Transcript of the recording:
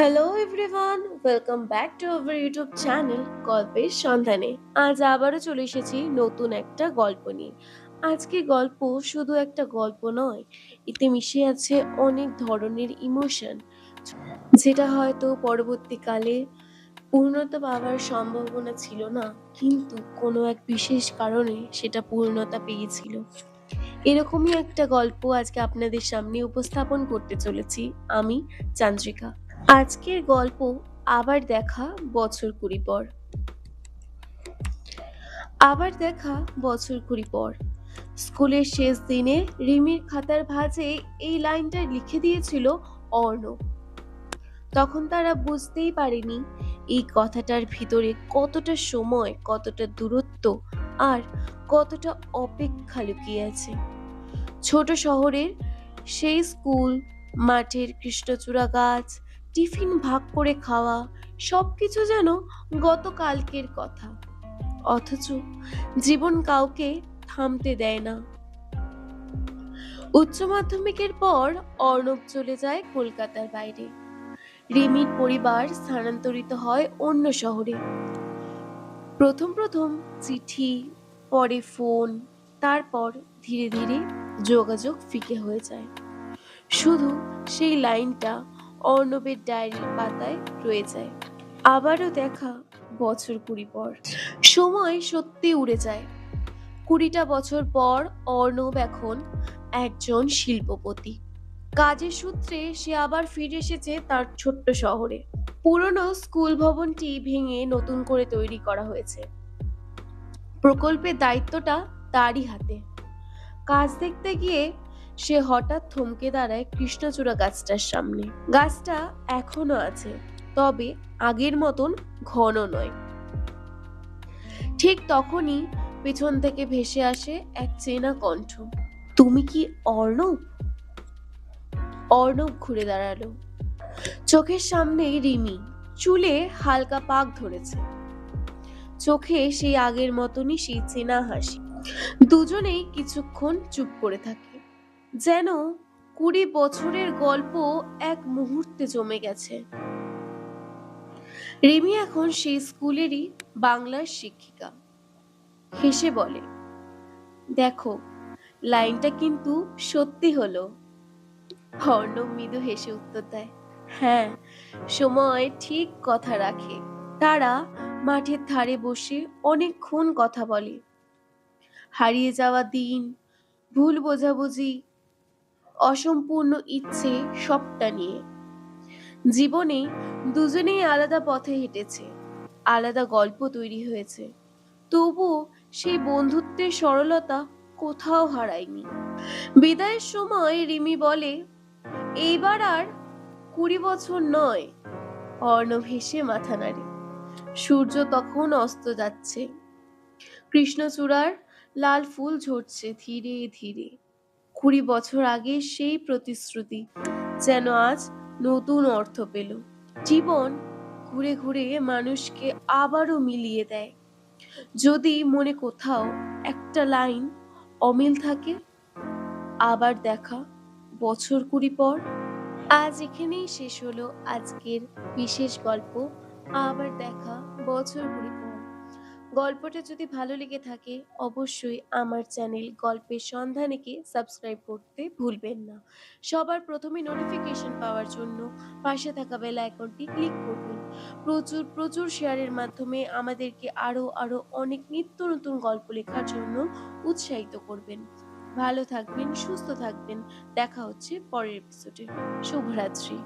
Hello everyone, welcome back to our YouTube channel গল্পের সন্ধানে। আজ আবারও চলে এসেছি নতুন একটা গল্প নিয়ে। আজকে গল্প শুধু একটা গল্প নয়, এতে মিশে আছে অনেক ধরনের ইমোশন, যেটা হয়তো পরবর্তীকালে পূর্ণতা পাওয়ার সম্ভাবনা ছিল না, কিন্তু কোনো এক বিশেষ কারণে সেটা পূর্ণতা পেয়েছিল। এরকমই একটা গল্প আজকে আপনাদের সামনে উপস্থাপন করতে চলেছি আমি, চান্দ্রিকা। আজকের গল্প আবার দেখা বছর কুড়ি পর। আবার দেখা বছর কুড়ি পর স্কুলের শেষ দিনে রিমির খাতার ভাঁজে এই লাইনটা লিখে দিয়েছিল অর্ণব। তখন তারা বুঝতেই পারেনি এই কথাটার ভিতরে কতটা সময়, কতটা দূরত্ব আর কতটা অপেক্ষা লুকিয়ে আছে। ছোট শহরের সেই স্কুল, মাঠের কৃষ্ণচূড়া গাছ, টিফিন ভাগ করে খাওয়া, সবকিছু যেন গতকালকের কথা। অথচ জীবন কাউকে থামতে দেয় না। উচ্চ মাধ্যমিকের পর অর্ণব চলে যায় কলকাতার বাইরে। রিমির পরিবার স্থানান্তরিত হয় অন্য শহরে। প্রথম প্রথম চিঠি, পরে ফোন, তারপর ধীরে ধীরে যোগাযোগ ফিকে হয়ে যায়। শুধু সেই লাইনটা অর্ণবের ডায়েরির পাতায় রয়ে যায়। আবারও দেখা বছর কুড়ি পর। সময় সত্যি উড়ে যায়। ২০টা বছর পর অর্ণব এখন একজন শিল্পপতি। কাজের সূত্রে সে আবার ফিরে এসেছে তার ছোট্ট শহরে। পুরনো স্কুল ভবনটি ভেঙে নতুন করে তৈরি করা হয়েছে। প্রকল্পের দায়িত্বটা তারই হাতে। কাজ দেখতে গিয়ে সে হঠাৎ থমকে দাঁড়ায় কৃষ্ণচূড়া গাছটার সামনে। গাছটা এখনো আছে, তবে আগের মতন ঘন নয়। ঠিক তখনই পেছন থেকে ভেসে আসে এক চেনা কণ্ঠ। তুমি কি অর্ণব? অর্ণব ঘুরে দাঁড়ালো। চোখের সামনেই রিমি, চুলে হালকা পাক ধরেছে, চোখে সেই আগের মতনই সেই চেনা হাসি। দুজনেই কিছুক্ষণ চুপ করে থাকে, যেন ২০ বছরের গল্প এক মুহূর্তে জমে গেছে। রিমি এখন সেই স্কুলেরই বাংলার শিক্ষিকা। হেসে বলে, দেখো, লাইনটা কিন্তু সত্যি হলো। অর্ণব মৃদু হেসে উত্তর দেয়, হ্যাঁ, সময় ঠিক কথা রাখে। তারা মাঠের ধারে বসে অনেকক্ষণ কথা বলে। হারিয়ে যাওয়া দিন, ভুল বোঝাবুঝি, অসম্পূর্ণ ইচ্ছে, সবটা নিয়ে। জীবনে দুজনেই আলাদা পথে হেঁটেছে, আলাদা গল্প তৈরি হয়েছে, তবুও সেই বন্ধুত্বের সরলতা কোথাও হারায়নি। বিদায়ের সময় রিমি বলে, এইবার আর ২০ বছর নয়। অর্ণব হেসে মাথা নাড়ে। সূর্য তখন অস্ত যাচ্ছে। কৃষ্ণচূড়ার লাল ফুল ঝরছে ধীরে ধীরে। ২০ বছর আগে সেই প্রতিশ্রুতি যেন আজ নতুন অর্থ পেল। জীবন ঘুরে ঘুরে মানুষকে আবারও মিলিয়ে দেয়। যদি মনে কোথাও একটা লাইন অমিল থাকে, আবার দেখা বছর ২০ পর। আজ এখানেই শেষ হলো আজকের বিশেষ গল্প, আবার দেখা বছর ২০ পর। গল্পটা যদি ভালো লেগে থাকে, অবশ্যই আমার চ্যানেল গল্পের সন্ধানেকে সাবস্ক্রাইব করতে ভুলবেন না। সবার প্রথমে নোটিফিকেশন পাওয়ার জন্য পাশে থাকা বেল আইকনটি ক্লিক করবেন। প্রচুর প্রচুর শেয়ারের মাধ্যমে আমাদেরকে আরো আরো অনেক নিত্য নতুন গল্প লেখার জন্য উৎসাহিত করবেন। ভালো থাকবেন, সুস্থ থাকবেন। দেখা হচ্ছে পরের এপিসোডে। শুভরাত্রি।